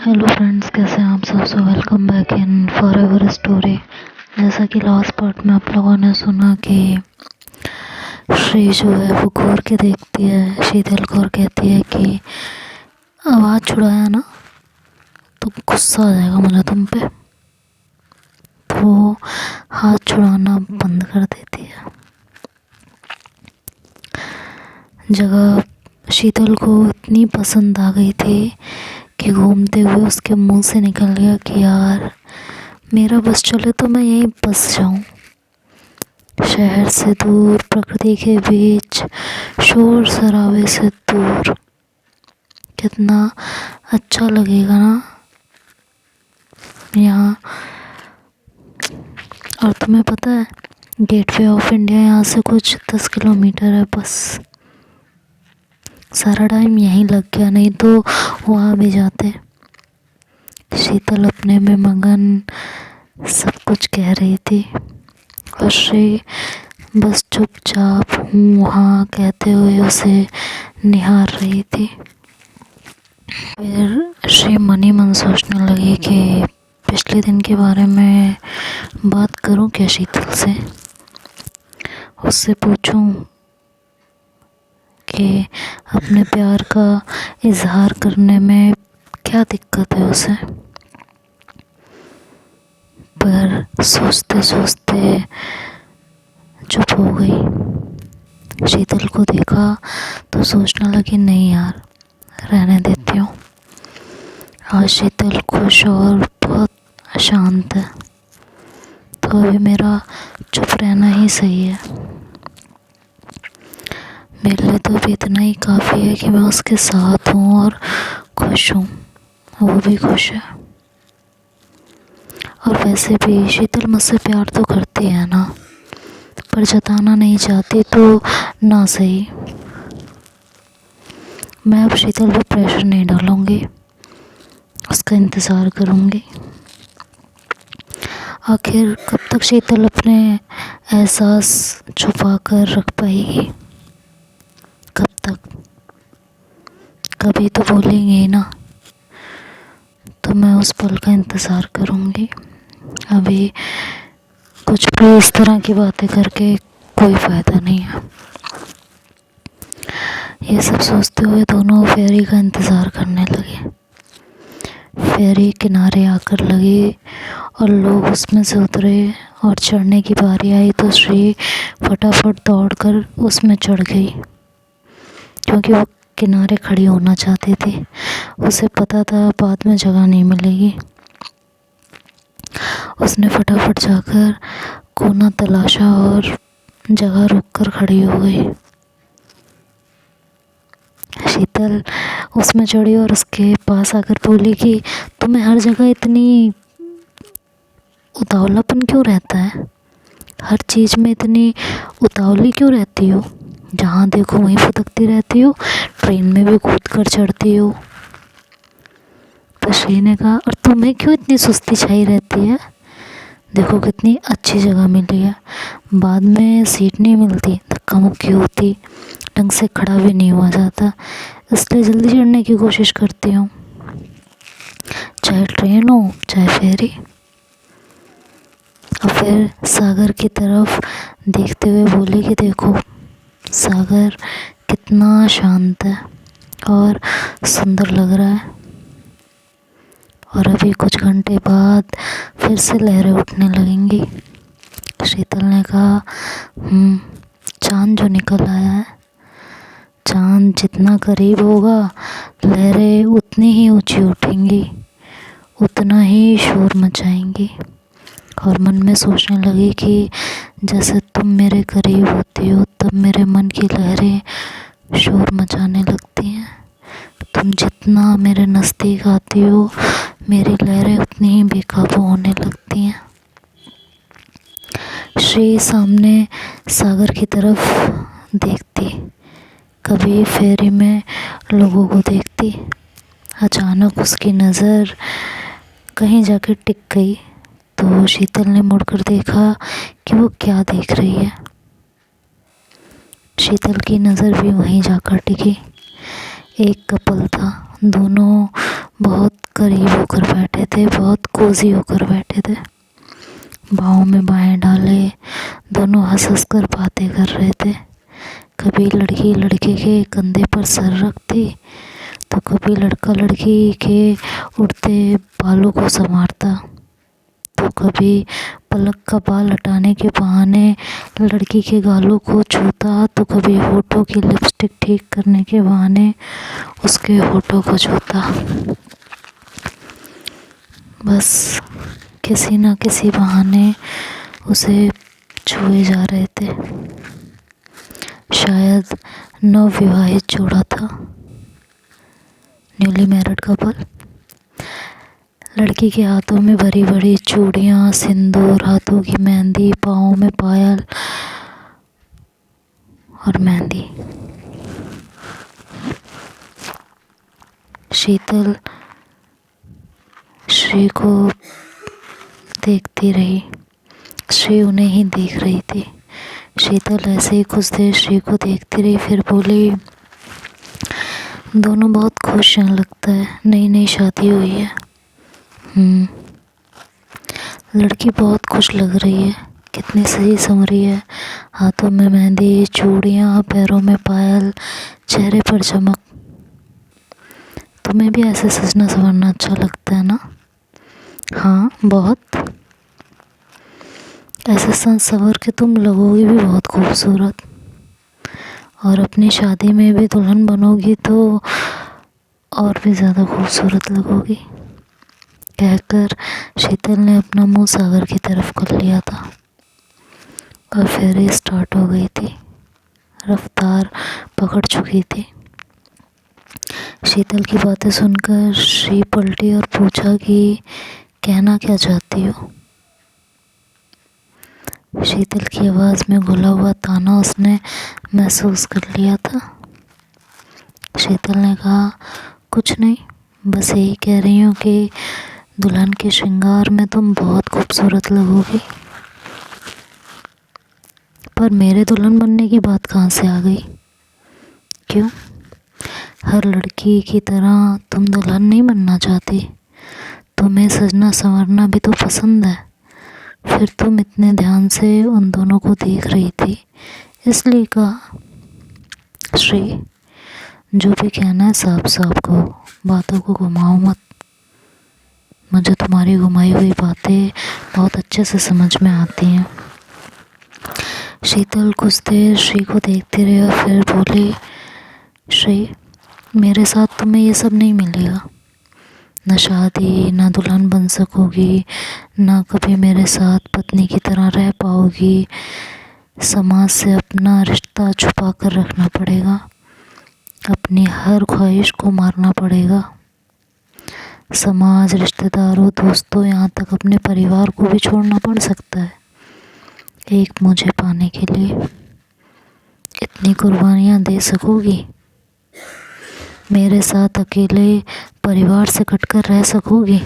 Hello friends, कैसे हैं आप सब। So welcome back in for ever story. जैसा कि लास्ट पार्ट में आप लोगों ने सुना कि श्री जो है वो घूर के देखती है शीतल को और कहती है कि आवाज़ छुड़ाया ना तो गुस्सा आ जाएगा मुझे तुम पे। तो वो हाथ छुड़ाना बंद कर देती है। जगह शीतल को इतनी पसंद आ गई थी कि घूमते हुए उसके मुंह से निकल गया कि यार मेरा बस चले तो मैं यहीं बस जाऊं, शहर से दूर, प्रकृति के बीच, शोर शराबे से दूर। कितना अच्छा लगेगा ना यहाँ। और तुम्हें पता है गेटवे ऑफ इंडिया यहाँ से कुछ 10 किलोमीटर है बस। सारा टाइम यहीं लग गया, नहीं तो वहाँ भी जाते। शीतल अपने में मगन सब कुछ कह रही थी और श्री बस चुपचाप वहाँ कहते हुए उसे निहार रही थी। फिर श्री मन ही मन सोचने लगी कि पिछले दिन के बारे में बात करूं क्या शीतल से, उससे पूछूं कि अपने प्यार का इजहार करने में क्या दिक्कत है उसे। पर सोचते सोचते चुप हो गई। शीतल को देखा तो सोचने लगी नहीं यार, रहने देती हूँ। आज शीतल खुश और बहुत शांत है, तो अभी मेरा चुप रहना ही सही है। मेरे लिए तो अभी इतना ही काफ़ी है कि मैं उसके साथ हूँ और खुश हूँ, वो भी खुश है। और वैसे भी शीतल मुझसे प्यार तो करती है ना, पर जताना नहीं चाहती तो ना सही। मैं अब शीतल पर प्रेशर नहीं डालूँगी, उसका इंतज़ार करूँगी। आखिर कब तक शीतल अपने एहसास छुपा कर रख पाएगी, कब तक। कभी तो बोलेंगे ही ना, तो मैं उस पल का इंतज़ार करूँगी। अभी कुछ भी इस तरह की बातें करके कोई फ़ायदा नहीं है। ये सब सोचते हुए दोनों फेरी का इंतज़ार करने लगे। फेरी किनारे आकर लगी और लोग उसमें से उतरे और चढ़ने की बारी आई तो श्री फटाफट दौड़कर उसमें चढ़ गई, क्योंकि वो किनारे खड़ी होना चाहती थी। उसे पता था बाद में जगह नहीं मिलेगी। उसने फटाफट जाकर कोना तलाशा और जगह रुककर खड़ी हो गई। शीतल उसमें चढ़ी और उसके पास आकर बोली कि तुम्हें हर जगह इतनी उतावलापन क्यों रहता है, हर चीज़ में इतनी उतावली क्यों रहती हो, जहाँ देखो वहीं फुदकती रहती हो, ट्रेन में भी कूद कर चढ़ती हो। तो श्री ने कहा और तुम्हें क्यों इतनी सुस्ती छाई रहती है, देखो कितनी अच्छी जगह मिली है, बाद में सीट नहीं मिलती, धक्का मुक्की होती, ढंग से खड़ा भी नहीं हुआ जाता, इसलिए जल्दी चढ़ने की कोशिश करती हूँ, चाहे ट्रेन हो चाहे फेरी। और फिर सागर की तरफ देखते हुए बोले कि देखो सागर कितना शांत है और सुंदर लग रहा है। और अभी कुछ घंटे बाद फिर से लहरें उठने लगेंगी। शीतल ने कहा चाँद जो निकल आया है, चाँद जितना करीब होगा लहरें उतनी ही ऊंची उठेंगी, उतना ही शोर मचाएंगी। और मन में सोचने लगी कि जैसे तुम मेरे करीब होती हो तब मेरे मन की लहरें शोर मचाने लगती हैं, तुम जितना मेरे नज़दीक आती हो मेरी लहरें उतनी ही बेकाबू होने लगती हैं। श्री सामने सागर की तरफ देखती, कभी फेरी में लोगों को देखती। अचानक उसकी नज़र कहीं जाकर टिक गई तो शीतल ने मुड़कर देखा कि वो क्या देख रही है। शीतल की नज़र भी वहीं जाकर टिकी। एक कपल था, दोनों बहुत करीब होकर बैठे थे, बहुत कोजी होकर बैठे थे। बाहों में बाहें डाले दोनों हंस हंस कर बातें कर रहे थे। कभी लड़की लड़के के कंधे पर सर रखती तो कभी लड़का लड़की के उड़ते बालों को संवारता, तो कभी पलक का बाल हटाने के बहाने लड़की के गालों को छूता, तो कभी होठों की लिपस्टिक ठीक करने के बहाने उसके होठों को छूता। बस किसी न किसी बहाने उसे छुए जा रहे थे। शायद नवविवाहित जोड़ा था, न्यूली मैरिड कपल। लड़की के हाथों में बड़ी बड़ी चूड़ियाँ, सिंदूर, हाथों की मेहंदी, पाँव में पायल और मेहंदी। शीतल श्री को देखती रही। श्री उन्हें ही देख रही थी। शीतल ऐसे ही कुछ देर श्री को देखती रही, फिर बोली, दोनों बहुत खुश हैं लगता है, नई नई शादी हुई है। लड़की बहुत खुश लग रही है, कितनी सही संवरी है, हाथों में मेहंदी, चूड़ियाँ, पैरों में पायल, चेहरे पर चमक। तुम्हें भी ऐसे सजना संवरना अच्छा लगता है ना? हाँ, बहुत। ऐसे सज संवर के तुम लगोगी भी बहुत खूबसूरत, और अपनी शादी में भी दुल्हन बनोगी तो और भी ज़्यादा खूबसूरत लगोगी। कहकर शीतल ने अपना मुंह सागर की तरफ कर लिया था और फेरी स्टार्ट हो गई थी। रफ्तार पकड़ चुकी थी। शीतल की बातें सुनकर श्री पलटी और पूछा कि कहना क्या चाहती हो? शीतल की आवाज़ में घुला हुआ ताना उसने महसूस कर लिया था। शीतल ने कहा, कुछ नहीं, बस यही कह रही हूँ कि दुल्हन के श्रृंगार में तुम बहुत खूबसूरत लगोगी। पर मेरे दुल्हन बनने की बात कहाँ से आ गई? क्यों? हर लड़की की तरह तुम दुल्हन नहीं बनना चाहती? तुम्हें सजना संवरना भी तो पसंद है। फिर तुम इतने ध्यान से उन दोनों को देख रही थी, इसलिए कहा। श्री, जो भी कहना है साफ साफ कहो, बातों को घुमाओ मत। मुझे तुम्हारी घुमाई हुई बातें बहुत अच्छे से समझ में आती हैं। शीतल कुछ देर श्री को देखती रही और फिर बोली, श्री, मेरे साथ तुम्हें ये सब नहीं मिलेगा। न शादी, न दुल्हन बन सकोगी, न कभी मेरे साथ पत्नी की तरह रह पाओगी। समाज से अपना रिश्ता छुपा कर रखना पड़ेगा, अपनी हर ख्वाहिश को मारना पड़ेगा। समाज, रिश्तेदारों, दोस्तों, यहाँ तक अपने परिवार को भी छोड़ना पड़ सकता है एक मुझे पाने के लिए। इतनी कुर्बानियाँ दे सकोगी? मेरे साथ अकेले परिवार से कटकर रह सकोगी?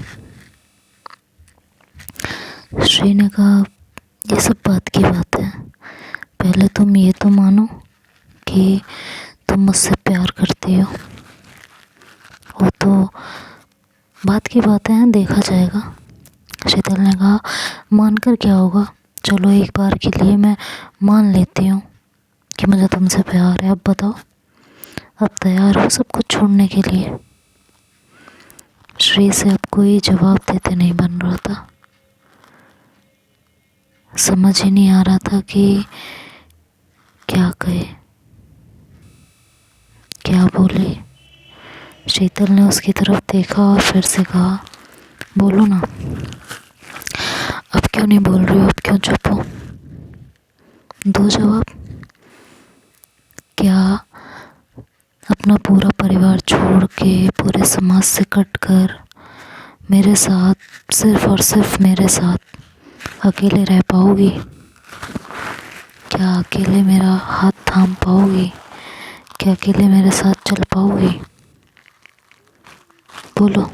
श्री ने कहा, ये सब बात की बात है। पहले तुम ये तो मानो कि तुम मुझसे प्यार करती हो। वो तो बात की बातें हैं, देखा जाएगा। शीतल ने कहा, मानकर क्या होगा? चलो एक बार के लिए मैं मान लेती हूँ कि मुझे तुमसे प्यार है। अब बताओ, अब तैयार हो सब कुछ छोड़ने के लिए? श्री से अब कोई जवाब देते नहीं बन रहा था। समझ ही नहीं आ रहा था कि क्या कहे, क्या बोले। शीतल ने उसकी तरफ देखा और फिर से कहा, बोलो ना। अब क्यों नहीं बोल रही हो? अब क्यों चुप हो? दो जवाब। क्या अपना पूरा परिवार छोड़ के, पूरे समाज से कटकर मेरे साथ, सिर्फ और सिर्फ मेरे साथ अकेले रह पाओगी? क्या अकेले मेरा हाथ थाम पाओगी? क्या अकेले मेरे साथ चल पाओगी? बोलो।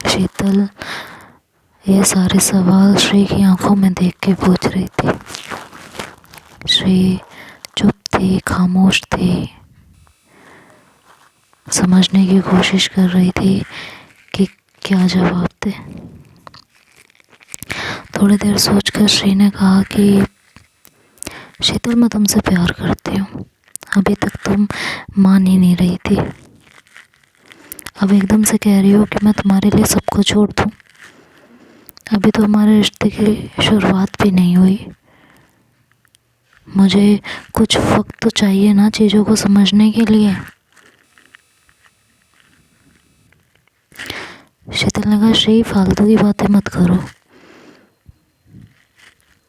शीतल ये सारे सवाल श्री की आंखों में देख के पूछ रही थी। श्री चुप थी, खामोश थी। समझने की कोशिश कर रही थी कि क्या जवाब दे। थोड़ी देर सोचकर श्री ने कहा कि शीतल, मैं तुमसे प्यार करती हूँ। अभी तक तुम मान ही नहीं रही थी, अब एकदम से कह रही हो कि मैं तुम्हारे लिए सब कुछ छोड़ दूँ। अभी तो हमारे रिश्ते की शुरुआत भी नहीं हुई। मुझे कुछ वक्त तो चाहिए ना चीज़ों को समझने के लिए। शीतल ने कहा, श्री, फालतू की बातें मत करो।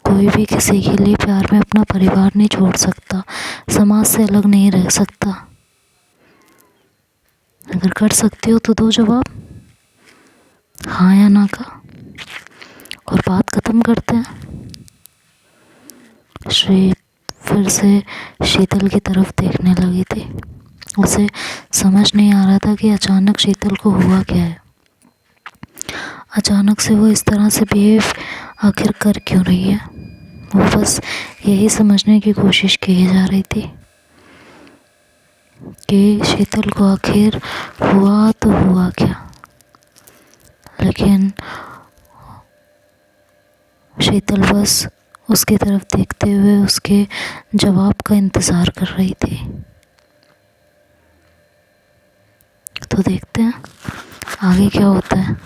कोई भी किसी के लिए प्यार में अपना परिवार नहीं छोड़ सकता, समाज से अलग नहीं रह सकता। अगर कर सकती हो तो दो जवाब, हाँ या ना का, और बात खत्म करते हैं। श्री फिर से शीतल की तरफ देखने लगी थी। उसे समझ नहीं आ रहा था कि अचानक शीतल को हुआ क्या है। अचानक से वो इस तरह से बिहेव आखिर कर क्यों रही है। वो बस यही समझने की कोशिश की जा रही थी कि शीतल को आखिर हुआ तो हुआ क्या। लेकिन शीतल बस उसकी तरफ देखते हुए उसके जवाब का इंतज़ार कर रही थी। तो देखते हैं आगे क्या होता है।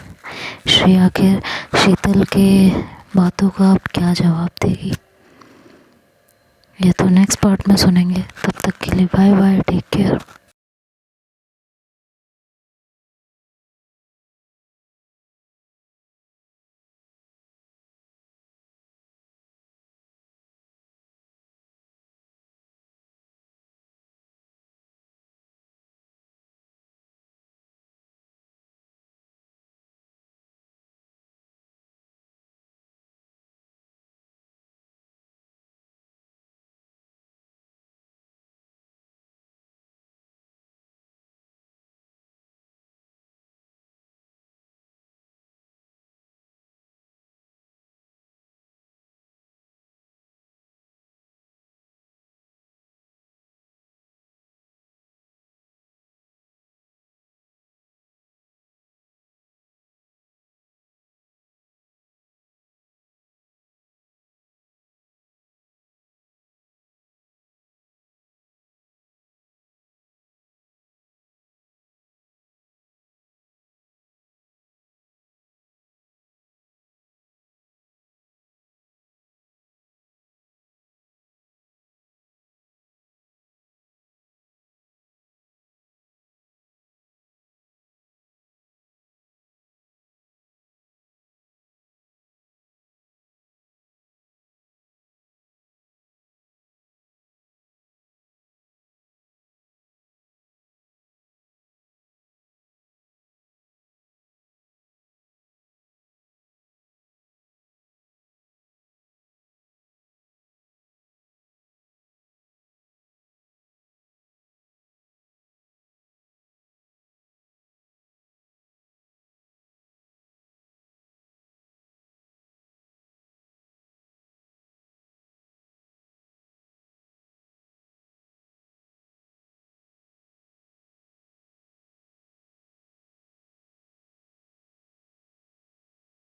श्री आखिर शीतल के बातों का अब क्या जवाब देगी, ये तो नेक्स्ट पार्ट में सुनेंगे। तब तक के लिए बाय बाय, टेक केयर।